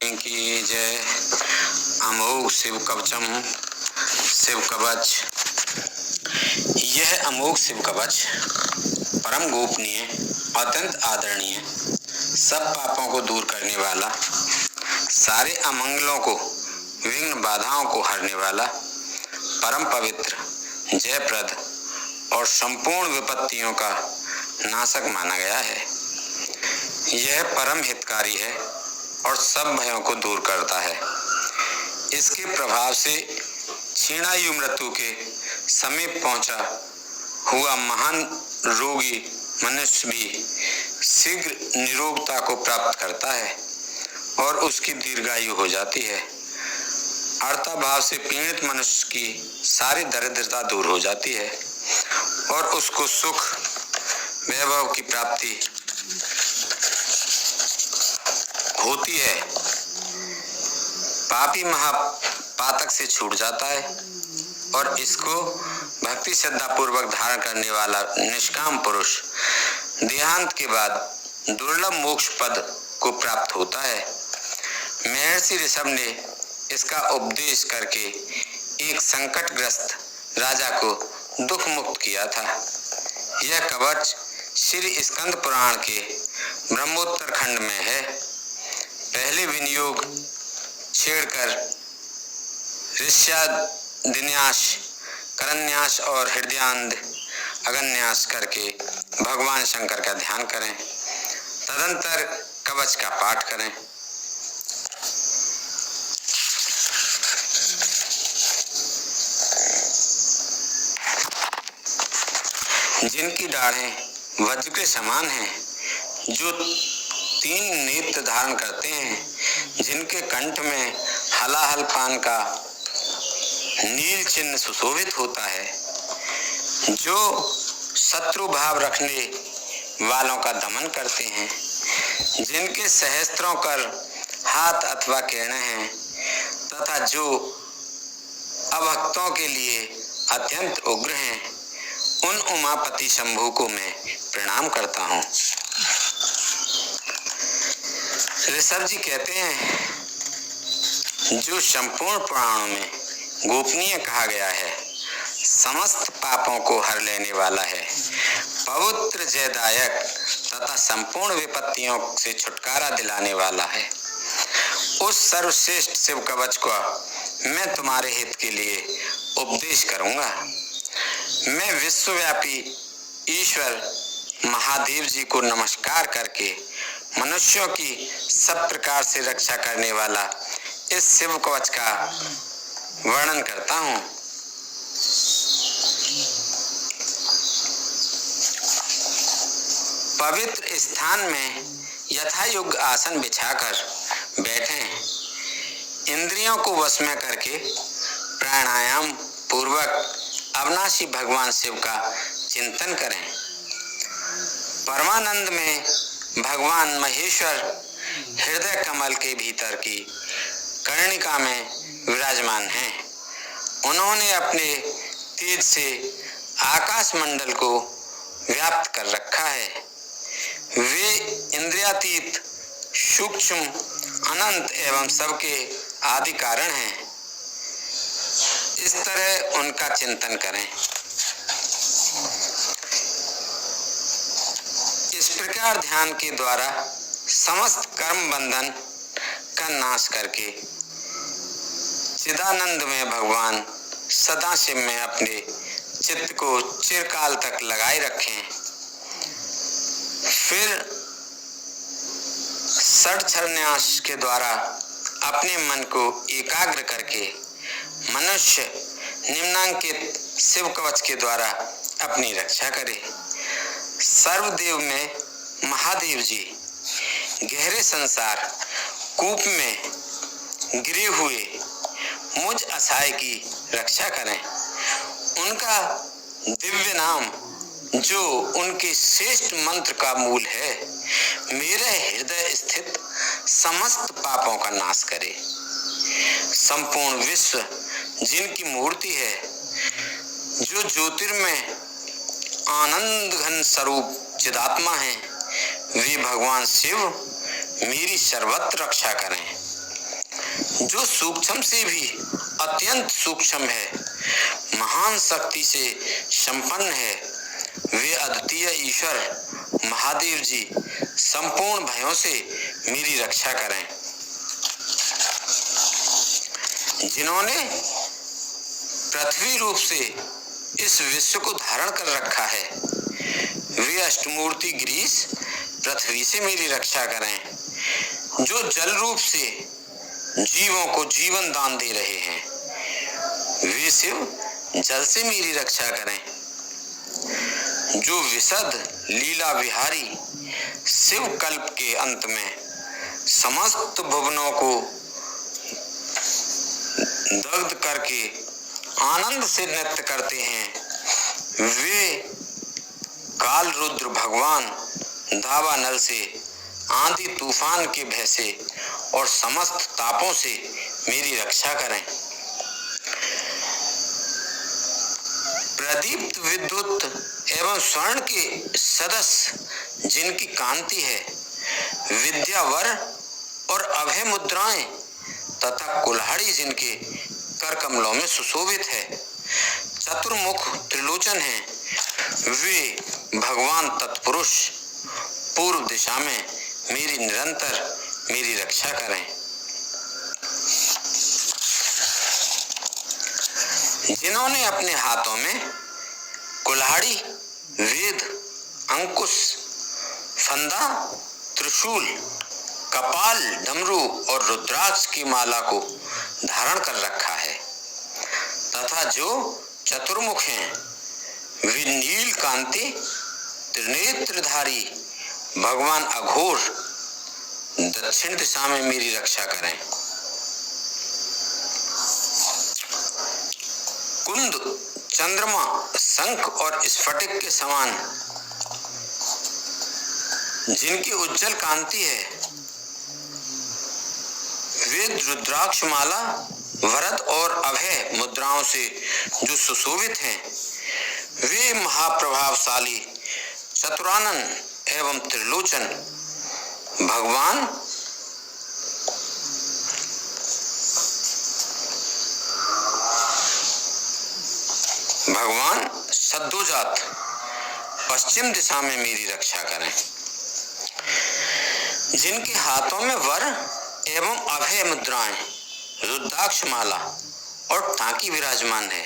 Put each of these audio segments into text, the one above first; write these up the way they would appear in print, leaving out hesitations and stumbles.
की जय। अमोघ शिव कवचम शिव कवच। यह अमोघ शिव कवच परम गोपनीय, अत्यंत आदरणीय, सब पापों को दूर करने वाला, सारे अमंगलों को, विघ्न बाधाओं को हरने वाला, परम पवित्र, जयप्रद और संपूर्ण विपत्तियों का नाशक माना गया है। यह परम हितकारी है और सब भयों को दूर करता है। इसके प्रभाव से क्षीणायु मृत्यु के समीप पहुंचा हुआ महान रोगी मनुष्य भी शीघ्र निरोगता को प्राप्त करता है और उसकी दीर्घायु हो जाती है। अर्था भाव से पीड़ित मनुष्य की सारी दरिद्रता दूर हो जाती है और उसको सुख वैभव की प्राप्ति होती है। पापी महापातक से छूट जाता है और इसको भक्ति श्रद्धा पूर्वक धारण करने वाला निष्काम पुरुष देहांत के बाद दुर्लभ मोक्ष पद को प्राप्त होता है। महर्षि ऋषभ ने इसका उपदेश करके एक संकटग्रस्त राजा को दुख मुक्त किया था। यह कवच श्री स्कंद पुराण के ब्रह्मोत्तर खंड में है। पहले विनियोग छेड़कर ऋष्यादिन्यास, करन्यास और हृदयान्ध अगन्यास करके भगवान शंकर का ध्यान करें। तदंतर कवच का पाठ करें। जिनकी दाढ़ें वज्र के समान हैं, जो 3 नेत्र धारण करते हैं, जिनके कंठ में हलाहल पान का नील चिन्ह सुशोभित होता है, जो शत्रु भाव रखने वालों का दमन करते हैं, जिनके सहस्त्रों कर हाथ अथवा किरणें हैं तथा जो अभक्तों के लिए अत्यंत उग्र हैं, उन उमापति शंभु को मैं प्रणाम करता हूँ। ऋषभ जी कहते हैं, जो संपूर्ण पुराणों में गोपनीय कहा गया है, समस्त पापों को हर लेने वाला है, पवित्र जयदायक तथा संपूर्ण विपत्तियों से छुटकारा दिलाने वाला है, उस सर्वश्रेष्ठ शिव कवच को मैं तुम्हारे हित के लिए उपदेश करूंगा। मैं विश्वव्यापी ईश्वर महादेव जी को नमस्कार करके मनुष्यों की सब प्रकार से रक्षा करने वाला इस शिव कवच का वर्णन करता हूँ। पवित्र स्थान में यथायोग्य आसन बिछाकर बैठें। इंद्रियों को वश में करके प्राणायाम पूर्वक अविनाशी भगवान शिव का चिंतन करें। परमानंद में भगवान महेश्वर हृदय कमल के भीतर की कर्णिका में विराजमान हैं। उन्होंने अपने तेज से आकाश मंडल को व्याप्त कर रखा है। वे इंद्रियातीत, सूक्ष्म, अनंत एवं सबके आदि कारण हैं। इस तरह उनका चिंतन करें। इस प्रकार ध्यान के द्वारा समस्त कर्म बंधन का नाश करके चिदानंद में भगवान सदाशिव में अपने चित्त को चिरकाल तक लगाए रखें। फिर षड्छन्यास के द्वारा अपने मन को एकाग्र करके मनुष्य निम्नांकित शिव कवच के द्वारा अपनी रक्षा करे। सर्वदेव में महादेव जी गहरे संसार कूप में गिरे हुए मुझ असहाय की रक्षा करें। उनका दिव्य नाम, जो उनके श्रेष्ठ मंत्र का मूल है, मेरे हृदय स्थित समस्त पापों का नाश करे। संपूर्ण विश्व जिनकी मूर्ति है, जो ज्योतिर्मय आनंद घन स्वरूप चिदात्मा है, वे भगवान शिव मेरी सर्वत्र रक्षा करें। जो सूक्ष्म से भी अत्यंत सूक्ष्म है, महान शक्ति से संपन्न है, वे अद्वितीय ईश्वर महादेव जी संपूर्ण भयों से मेरी रक्षा करें। जिन्होंने पृथ्वी रूप से इस विश्व को धारण कर रखा है, वे अष्टमूर्ति गिरीश पृथ्वी से मेरी रक्षा करें। जो जल रूप से जीवों को जीवन दान दे रहे हैं, वे शिव जल से मेरी रक्षा करें। जो विशद लीला विहारी शिव कल्प के अंत में समस्त भुवनों को दग्ध करके आनंद से नृत्य करते हैं, वे काल रुद्र भगवान दावानल से आंधी तूफान के भय से और समस्त तापों से मेरी रक्षा करें। प्रदीप्त विद्युत एवं स्वर्ण के सदस्य जिनकी कांति है, विद्या वर और अभय मुद्राएं तथा कुल्हाड़ी जिनके कर कमलों में सुशोभित है, चतुर्मुख त्रिलोचन है, वे भगवान तत्पुरुष पूर्व दिशा में मेरी रक्षा करें। जिन्होंने अपने हाथों में कुल्हाड़ी, वेद, अंकुश, फंदा, त्रिशूल, कपाल, डमरू और रुद्राक्ष की माला को धारण कर रखा है तथा जो चतुर्मुख हैं, वे नील कांति त्रिनेत्रधारी भगवान अघोर दक्षिण दिशा में मेरी रक्षा करें। कुंद, चंद्रमा, शंख और स्फटिक के समान जिनकी उज्जवल कांति है, वे रुद्राक्ष माला, वरद और अभय मुद्राओं से जो सुशोभित हैं, वे महाप्रभावशाली चतुरानन एवं त्रिलोचन भगवान सद्योजात पश्चिम दिशा में मेरी रक्षा करें। जिनके हाथों में वर एवं अभय मुद्राएं, रुद्राक्ष माला और टांकी विराजमान है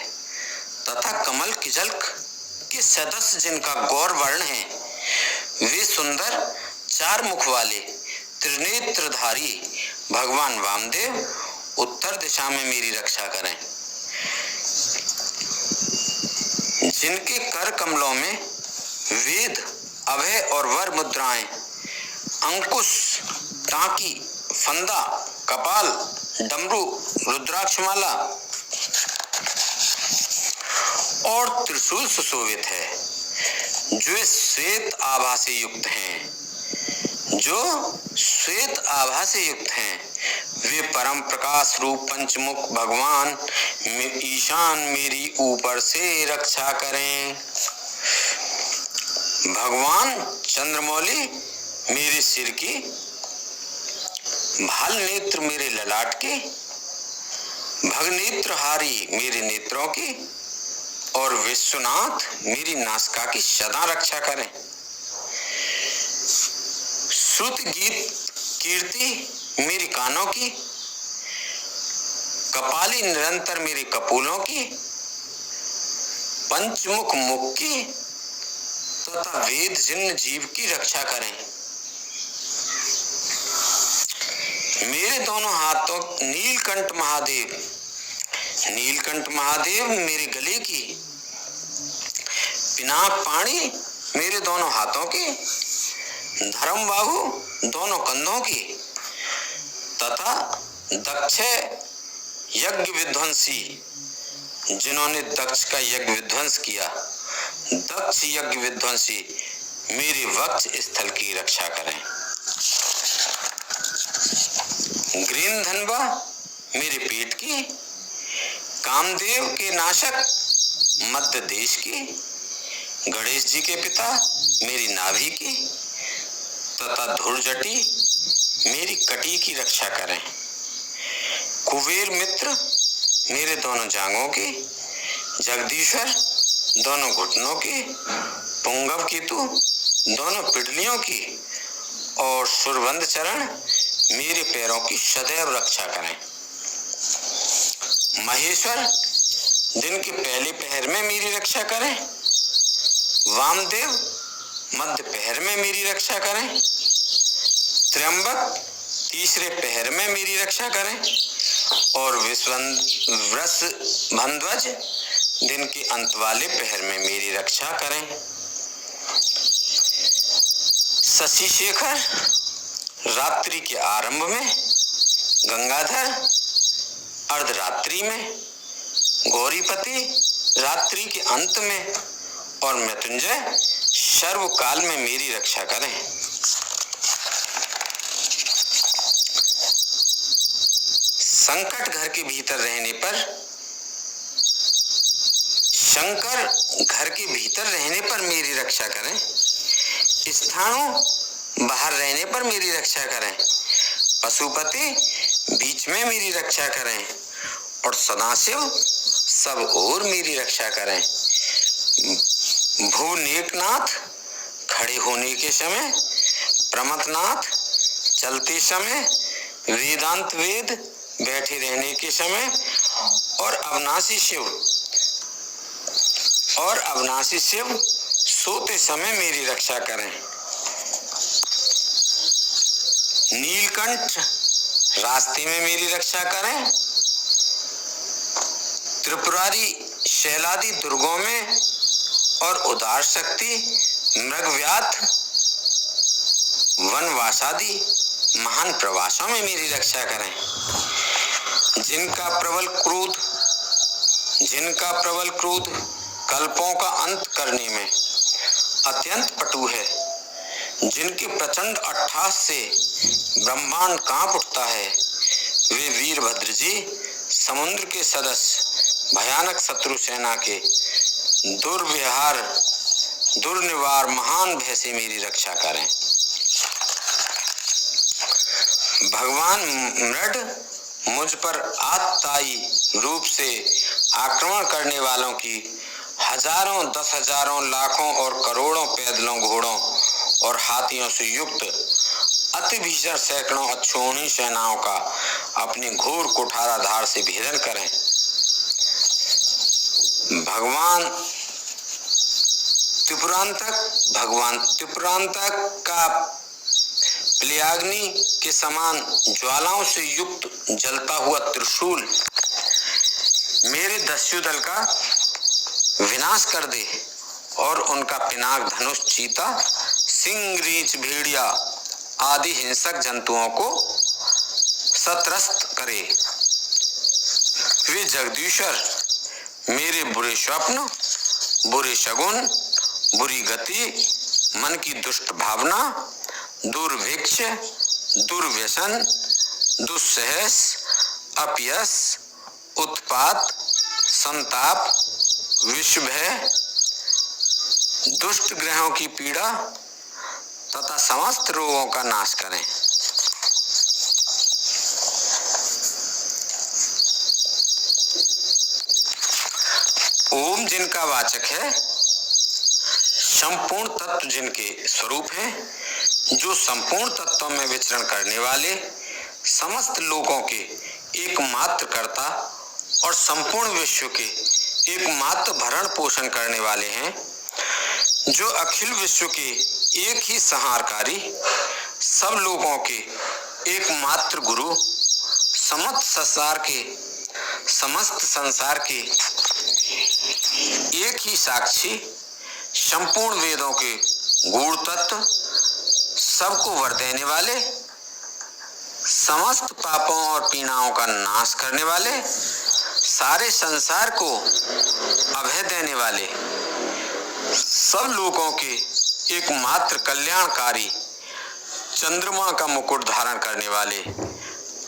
तथा कमल किजल्क के सदस्य जिनका गौर वर्ण है, वे सुंदर चार मुख वाले त्रिनेत्रधारी भगवान वामदेव उत्तर दिशा में मेरी रक्षा करें। जिनके कर कमलों में वेद, अभय और वर मुद्राएं, अंकुश, टांकी, फंदा, कपाल, डमरू, रुद्राक्षमाला और त्रिशूल सुशोभित है, जो श्वेत आभा से युक्त हैं, वे परम प्रकाश रूप पंचमुख भगवान ईशान मेरी ऊपर से रक्षा करें। भगवान चंद्रमौली मेरे सिर की, भाल नेत्र मेरे ललाट के, भगनेत्रहारी मेरे नेत्रों की और विश्वनाथ मेरी नासिका की सदा रक्षा करें। श्रुत गीत कीर्ति मेरी कानों की, कपाली निरंतर मेरे कपूलों की, पंचमुख मुख की तथा वेद जिन्न जीव की रक्षा करें। मेरे दोनों हाथों नीलकंठ महादेव मेरे गले की, पिनाक पाणी मेरे दोनों हाथों की, धर्म बाहु दोनों कंधों की तथा दक्ष यज्ञ विध्वंसी जिन्होंने दक्ष का यज्ञ विध्वंस किया, दक्ष यज्ञ विध्वंसी मेरे वक्ष स्थल की रक्षा करें। ग्रीन धनवा मेरे पेट की, कामदेव के नाशक मध्य देश की, गणेश जी के पिता मेरी नाभि की तथा धुर्जटी मेरी कटी की रक्षा करें। कुबेर मित्र मेरे दोनों जांघों के, जगदीश्वर दोनों घुटनों के, पुंगव केतु दोनों पिंडलियों की और सुरबंध चरण मेरे पैरों की सदैव रक्षा करें। महेश्वर दिन के पहले पहर में मेरी रक्षा करें, वामदेव मध्य पहर में मेरी रक्षा करें, त्र्यंबक तीसरे पहर में मेरी रक्षा करें और वृषभध्वज दिन के अंत वाले पहर में मेरी रक्षा करें। शशि शेखर रात्रि के आरंभ में, गंगाधर अर्धरात्रि में, गौरीपति रात्रि के अंत में और मृत्युंजय सर्वकाल में मेरी रक्षा करें। संकट घर के भीतर रहने पर, शंकर घर के भीतर रहने पर मेरी रक्षा करें, स्थानों बाहर रहने पर मेरी रक्षा करें, पशुपति बीच में मेरी रक्षा करें और सदाशिव सब ओर मेरी रक्षा करें। भुवनेकनाथ खड़े होने के समय, प्रमथनाथ चलते समय, वेदांत वेद बैठे रहने के समय और अविनाशी शिव सोते समय मेरी रक्षा करें। नीलकंठ रास्ते में मेरी रक्षा करें, त्रिपुरारी शैलादि दुर्गों में और उदार शक्ति मृगव्याध वनवासादि महान प्रवासों में मेरी रक्षा करें। जिनका प्रबल क्रोध कल्पों का अंत करने में अत्यंत पटु है, जिनके प्रचंड अट्टहास से ब्रह्मांड कांप उठता है, वे वीरभद्र जी समुद्र के सदस्य भयानक शत्रु सेना के दुर्निवार महान भय से मेरी रक्षा करें। भगवान मृड मुझ पर आतताई रूप से आक्रमण करने वालों की हजारों, 10,000, लाखों और करोड़ों पैदलों, घोड़ों और हाथियों से युक्त अति भीषण सैकड़ों अक्षौहिणी सेनाओं का अपनी घोर कुठाराधार से भेदन करें। भगवान त्रिपुरांतक का प्लयाग्नि के समान ज्वालाओं से युक्त जलता हुआ त्रिशूल मेरे दस्युदल का विनाश कर दे और उनका पिनाक धनुष, चीता, सिंह, रीछ, भेड़िया आदि हिंसक जंतुओं को सत्रस्त करे। वे जगदीश्वर मेरे बुरे स्वप्न, बुरे शगुन, बुरी गति, मन की दुष्ट भावना, दुर्भिक्ष, दुर्व्यसन, दुस्सहस, अपयश, उत्पात, संताप, विषभय, दुष्ट ग्रहों की पीड़ा तथा समस्त रोगों का नाश करें। ओम जिनका वाचक है, संपूर्ण तत्व जिनके स्वरूप है, जो संपूर्ण तत्वों में विचरण करने वाले, समस्त लोगों के एकमात्र कर्ता और संपूर्ण विश्व के एकमात्र भरण पोषण करने वाले हैं, जो अखिल विश्व के एक ही संहारकारी, सब लोगों के एकमात्र गुरु, समस्त संसार के एक ही साक्षी, संपूर्ण वेदों के गूढ़ तत्व, सबको वर देने वाले, समस्त पापों और पीड़ाओं का नाश करने वाले, सारे संसार को अभय देने वाले, सब लोगों के एकमात्र कल्याणकारी, चंद्रमा का मुकुट धारण करने वाले,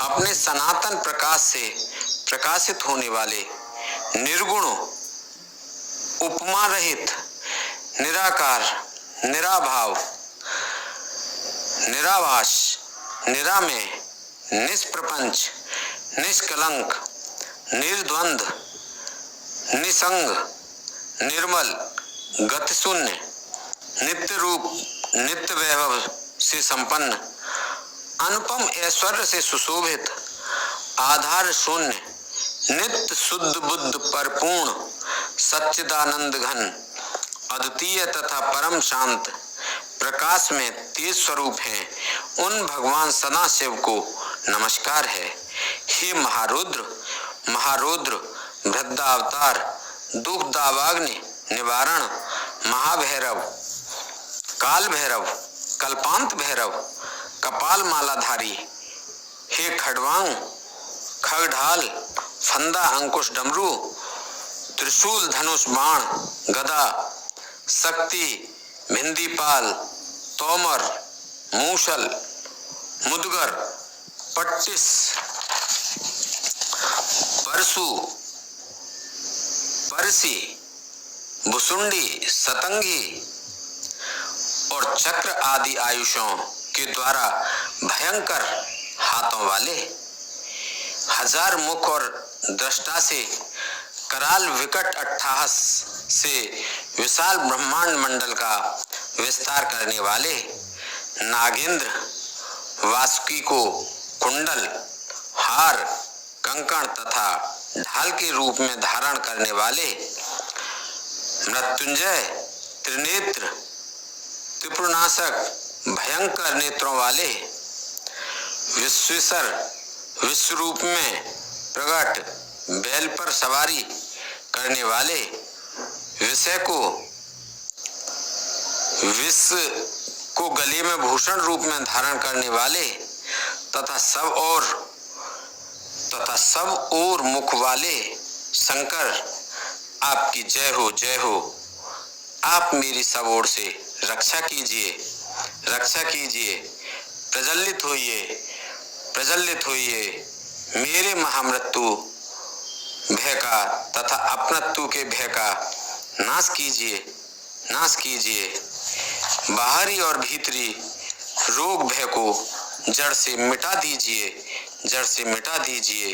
अपने सनातन प्रकाश से प्रकाशित होने वाले, निर्गुण, उपमा रहित, निराकार, निराभाव, निराभास, निरामय, निष्प्रपंच, निष्कलंक, निर्द्वंद, निसंग, निर्मल, गतिशून्य, नित्य रूप, नित्य वैभव से संपन्न, अनुपम ऐश्वर्य से सुशोभित, आधार शून्य, नित्य शुद्ध बुद्ध परिपूर्ण, सच्चिदानंद घन, अद्वितीय तथा परम शांत, प्रकाश में तेज स्वरूप हैं, उन भगवान सदाशिव को नमस्कार है। हे महारुद्र, महारुद्र, वृद्धावतार, दुख दावाग्नि निवारण, महाभैरव, काल भैरव, कल्पांत भैरव, कपाल मालाधारी, हे खड़वांग, खगढाल, फंदा, अंकुश, डमरू, त्रिशूल, धनुष, बाण, गदा, शक्ति, भिंदीपाल, तोमर, मूसल, मुदगर, पट्टिस, परशु, परसी, भुसुंडी, सतंगी और चक्र आदि आयुषों के द्वारा भयंकर हाथों वाले, हजार मुख और दृष्टा से कराल विकट अट्टहास से विशाल ब्रह्मांड मंडल का विस्तार करने वाले, नागेंद्र, वासुकी को कुंडल, हार, कंकण तथा ढाल के रूप में धारण करने वाले, मृत्युंजय, त्रिनेत्र, त्रिपुरनाशक, भयंकर नेत्रों वाले, विश्वेश्वर, विश्व रूप में प्रकट, बैल पर सवारी करने वाले, विश्व को गले में भूषण रूप में धारण करने वाले तथा सब और मुख वाले शंकर, आपकी जय हो, जय हो। आप मेरी सब ओर से रक्षा कीजिए, रक्षा कीजिए। प्रज्वलित होइए, प्रज्वलित होइए। मेरे महामृत्यु भय का तथा अपनत्व के भय का नाश कीजिए, नाश कीजिए। बाहरी और भीतरी रोग भय को जड़ से मिटा दीजिए, जड़ से मिटा दीजिए।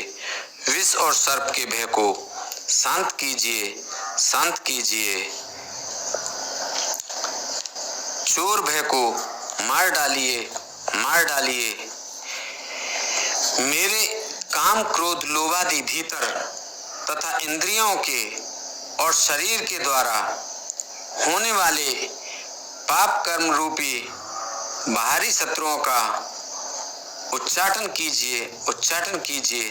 विष और सर्प के भय को शांत कीजिए, शांत कीजिए। चोर भय को मार डालिए, मार डालिए। मेरे काम, क्रोध, लोभादि भीतर तथा इंद्रियों के और शरीर के द्वारा होने वाले पाप कर्म रूपी बाहरी शत्रुओं का उच्चाटन कीजिए, उच्चाटन कीजिए।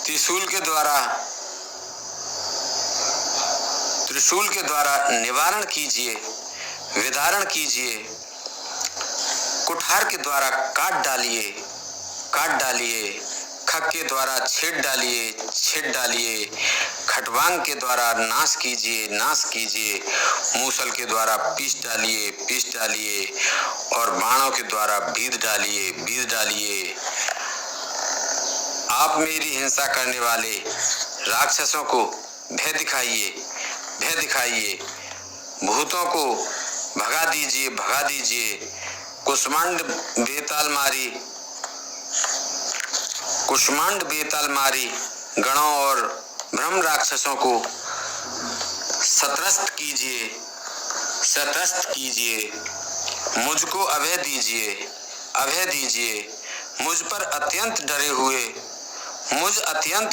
त्रिशूल के द्वारा निवारण कीजिए, विदारण कीजिए। कुठार के द्वारा काट डालिए, काट डालिए। खग के द्वारा छेद डालिए, छेद डालिए। खटवांग के द्वारा नाश कीजिए, नाश कीजिए। मूसल के द्वारा पीस डालिए, पीस डालिए। और बाणों के द्वारा बीध डालिए, बीध डालिए। आप मेरी हिंसा करने वाले राक्षसों को भय दिखाइए, भय दिखाइए। भूतों को भगा दीजिए, भगा दीजिए। कुष्मांड बेताल मारी गणों और ब्रह्म राक्षसों को सत्रस्त कीजिए, सत्रस्त कीजिए। मुझको अभय दीजिए, अभय दीजिए। मुझ अत्यंत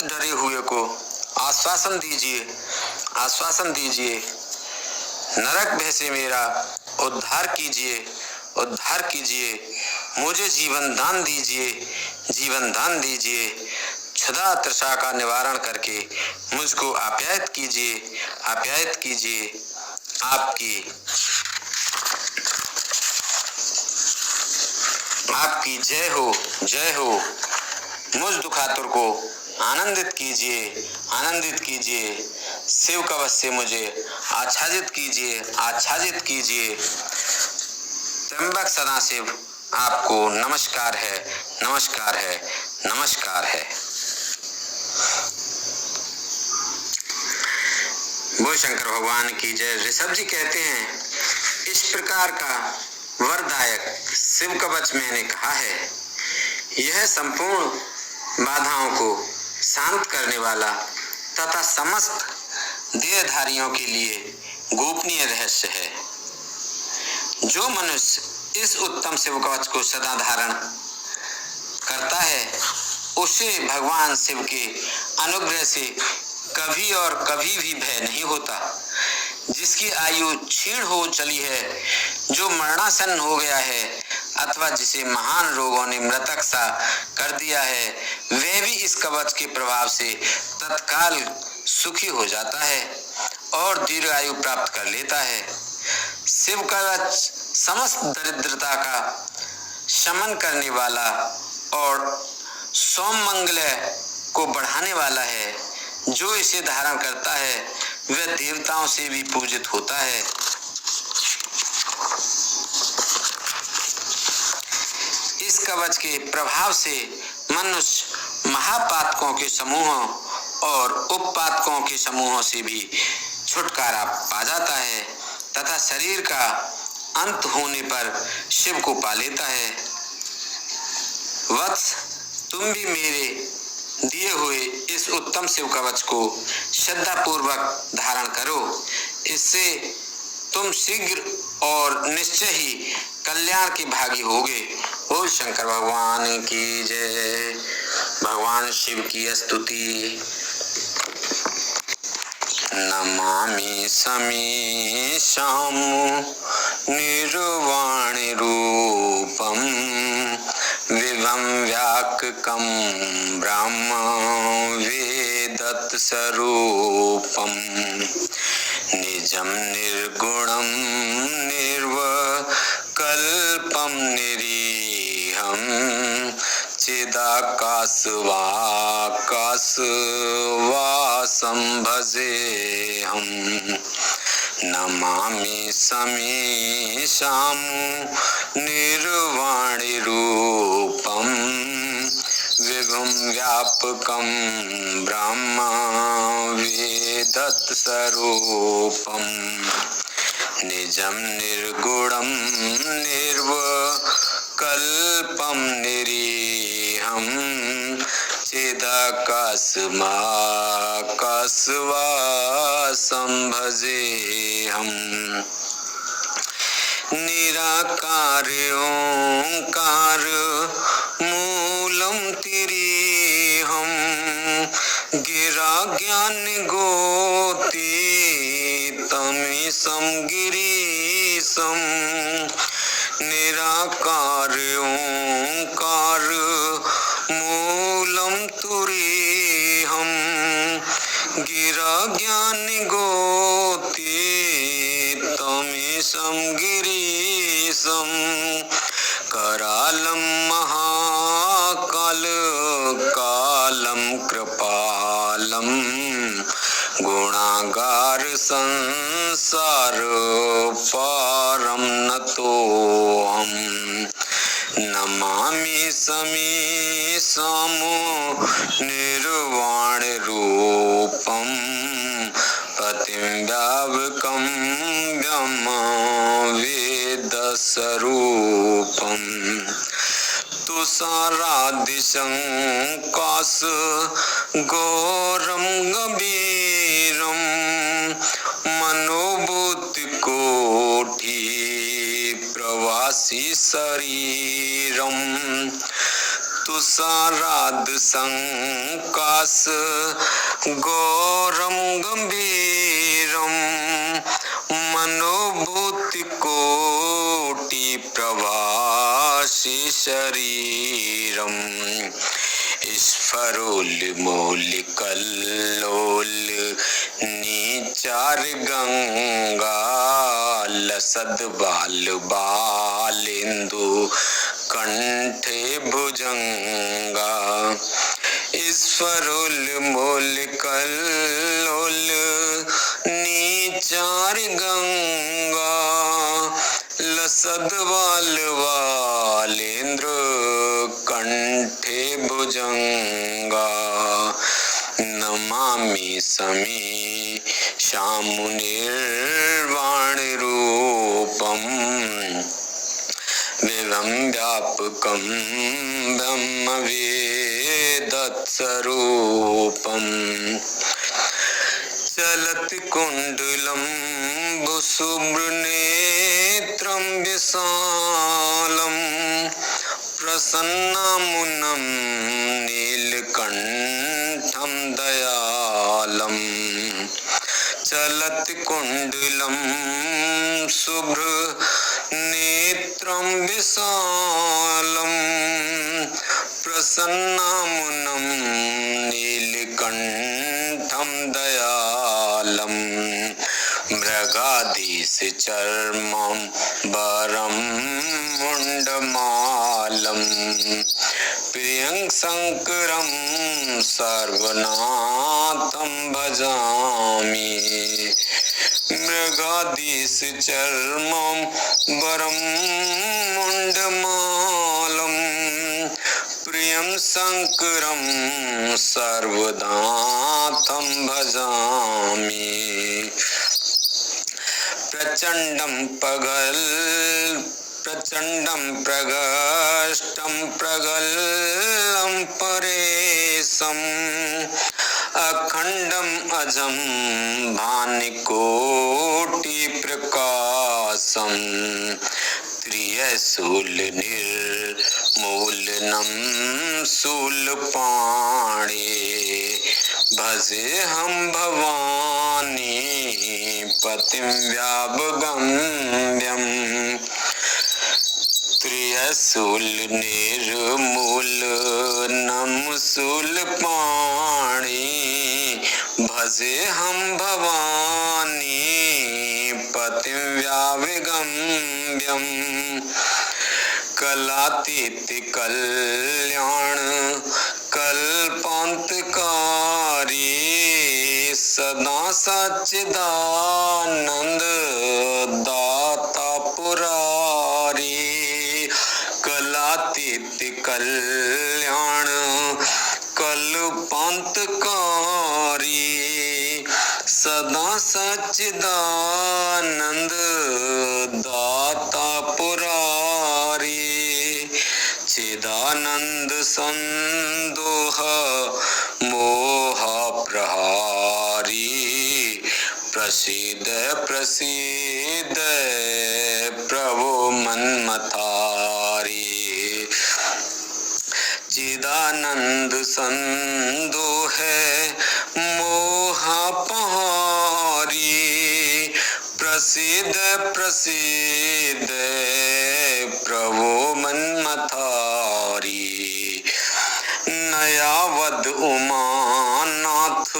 डरे हुए को आश्वासन दीजिए, आश्वासन दीजिए। नरक भय से मेरा उद्धार कीजिए, उद्धार कीजिए। मुझे जीवन दान दीजिए, जीवन दान दीजिए। क्षुधा तृषा का निवारण करके मुझको आप्यायित कीजिए, आप्यायित कीजिए। आपकी जय हो, जय हो। मुझ दुखातुर को आनंदित कीजिए, आनंदित कीजिए। शिव कवच से मुझे आच्छादित कीजिए, आच्छादित कीजिए। त्र्यंबक सदाशिव आपको नमस्कार है, नमस्कार है, नमस्कार है। बोल शंकर भगवान की जय। ऋषभ जी कहते हैं, इस प्रकार का वरदायक शिव कवच मैंने कहा है। यह संपूर्ण बाधाओं को शांत करने वाला तथा समस्त देहधारियों के लिए गोपनीय रहस्य है। जो मनुष्य इस उत्तम शिव कवच को सदा धारण करता है उसे भगवान शिव के अनुग्रह से कभी और कभी भी भय नहीं होता। जिसकी आयु क्षीण हो चली है, जो मरणासन्न हो गया है अथवा जिसे महान रोगों ने मृतक सा कर दिया है, वह भी इस कवच के प्रभाव से तत्काल सुखी हो जाता है और दीर्घायु प्राप्त कर लेता है। शिव कवच समस्त दरिद्रता का शमन करने वाला और सौमंगल को बढ़ाने वाला है। जो इसे धारण करता है वह देवताओं से भी पूजित होता है। इस कवच के प्रभाव से मनुष्य महापातकों के समूहों और उपपातकों के समूहों से भी छुटकारा पा जाता है तथा शरीर का अंत होने पर शिव को पा लेता है। वत्स, तुम भी मेरे दिए हुए इस उत्तम शिव कवच को श्रद्धा पूर्वक धारण करो। इससे तुम शीघ्र और निश्चय ही कल्याण के भागी होगे। बोल शंकर भगवान की जय। भगवान शिव की स्तुति। नमामि समीशां निर्वाणि रूपं विभं व्याककं ब्रह्म वेदत् स्वरूपं निजं निर्गुणं निर्विकल्पं निरीहं चिदाकाशवाकाशवासं भजेऽहम्। नमामि समीशां निर्वाणि रूपं विभुं व्यापकं ब्रह्म वेदत् स्वरूपं निजं निर्गुणं निर्विकल्पं निरीहं चिदाकाशवाकाशवासं भजेऽहम्। निराकार ओंकार मूलं तिरीहं गिरा ज्ञान गोतीतमीशं गिरीशं। निराकार ओंकार मूलं तुरीहं गिरा ज्ञान गोतीतमीशं गिरीशं। करालं महाकाल कालं कृपालं गुणागार संसार पारं नतोऽहम्। नमामि समीशां निर्वाण रूपं पतिं व्यापकं ब्रह्म वेदस्वरूपं तुषारादिशङ्काश घोरं गभीरं मनोभूतिकोटि प्रवासी शरीरं। तुषारादिशङ्काश घोरं गभीरं मनोभूतिकोटि प्रवासी शरीरं। स्फुरोल्मूलिकल्लोल नीचार गंगा लसद बाल बालेन्दु कंठे भुजंगा। स्फुरोल्मूलिकल्लोल नीचार गंगा लसद बाल बालेन्द्र कंठे भुजंगा। नमामि समीशां निर्वाण रूपं विभं व्यापकं ब्रह्म वेद तत्स्वरूपम् चलत्कुण्डलं शुभ्रनेत्रं विशालं प्रसन्नमुनं नीलकण्ठं दयालम् चलत्कुण्डलं शुभ्रनेत्रं विशालं प्रसन्नमुनं नीलकण्ठं दयालम् मृगाधीशचर्मं वरं मुण्डमालं प्रियं शङ्करं सर्वनाथं भजामि मृगाधीशचर्मं वरं मुण्डमालं प्रियं शङ्करं सर्वनाथं भजामि प्रचण्डं प्रगष्टं प्रगल्भं परेशम् अखण्डम् अजं भानुकोटिप्रकाशम् त्रिशूलनिर्मूलनं शूलपाणे भजेऽहं भवानी पतिं व्यापगम्यम् त्रिशूलनिर्मूलनं शूलपाणे भजेऽहं भवानी पतिं व्यापगम्यम् कलातीत कल्याण कल्पान्तकारी सदा सच्चिदानंद दाता पुरारी कलातीत कल्याण कल्पान्तकारी सदा सच्चिदानंद दाता पुरारी चिदानंद संदोह मोह प्रहारी प्रसीद प्रसीद प्रभु मन्मथारी चिदानंद संदोह मोह पहारी प्रसीद प्रसीद प्रभु मन्मथारी नयावद उमानाथ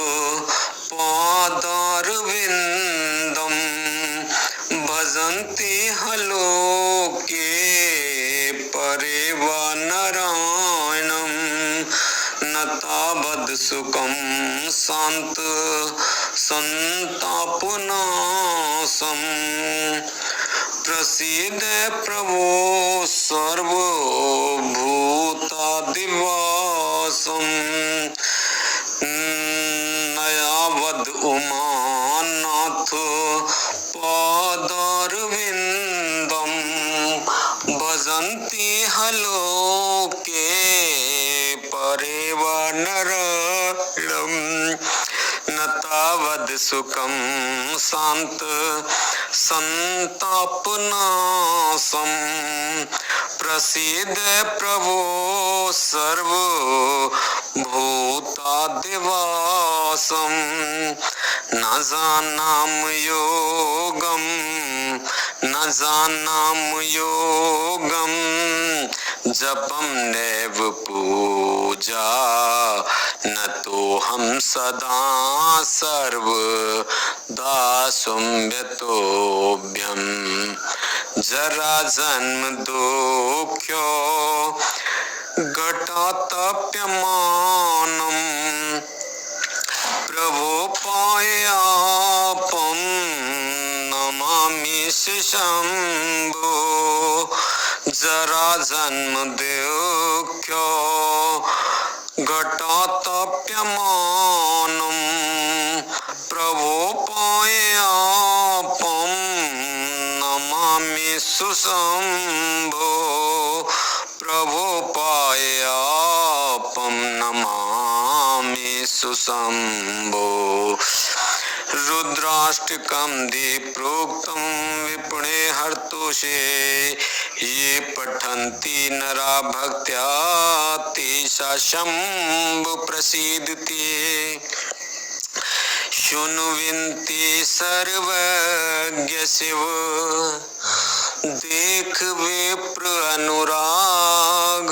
पादारविंदम भजन्ति हलोके परेव नारायणं नतावद सुखं शांत संतापनाशं प्रसीद प्रभो सर्वभूतादिवासं नयावद उमानाथ पादारविंदम भजन्ति हलोके परेव नारायणं नतावद सुखं शांत संतापनाशं प्रसीद प्रभो सर्वभूतादिवासं न जानाम योगम न जानाम योगम जपम नैव पूजा न तो हम सदा सर्वदा सुम्यतोभ्यम जरा जन्म दुःख्यो घटातप्यमानम् प्रभो पायापं नमामि शम्भो जरा जन्म दुःख्यो घटातप्यमानम् प्रभो पायापं नमामि सुशम्भो प्रभो पायापं नमामि सुशंभो रुद्राष्टकं दे प्रोक्तं विपुणे हर्तुषे ये पठन्ति नरा भक्त्या तेषा शंभु प्रसीदते शुण्वन्ति सर्वज्ञ शिव देख विप्र अनुराग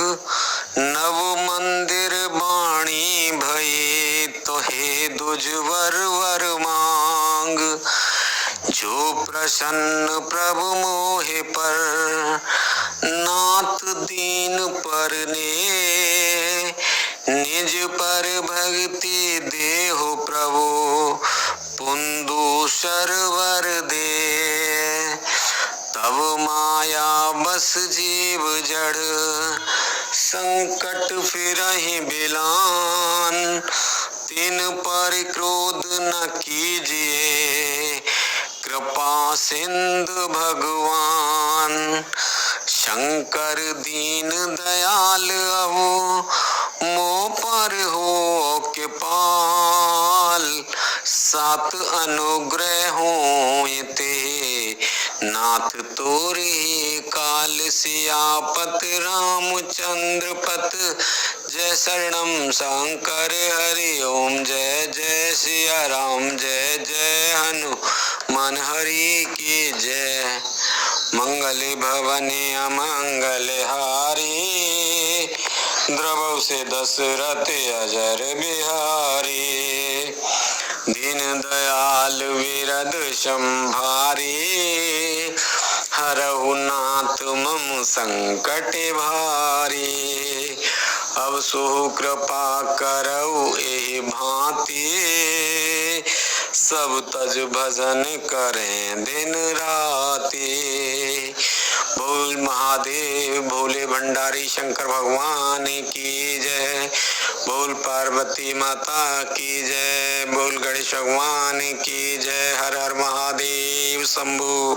नव मंदिर बाणी भये तो हे दुजवर वर मांग जो प्रसन्न प्रभु मोहे पर नाथ दीन पर ने निज पर भक्ति देहो प्रभु पुंदु सरवर दे तब माया बस जीव जड़ संकट फिरहि बिलान तिन पर क्रोध न कीजिए कृपा सिंधु भगवान शंकर दीन दयाल अवो मो पर हो कृपाल सात अनुग्रह होते नाथ तोरे काल सियापत रामचंद्र पत जय शरणम शंकर हरि ओम जय जय सिया राम जय जय हनुमान हरि की जय मंगल भवने अमंगल हारी द्रवौ से दशरथ अजर बिहारी दीन दयाल विरद संभारी हरहु नाथ मम संकट भारी अब सो कृपा करऊ एहि भांति सब तज भजन करें दिन राति बोल महादेव भोले भंडारी शंकर भगवान की जय बोल पार्वती माता की जय बोल गणेश भगवान की जय हर हर महादेव शंभु।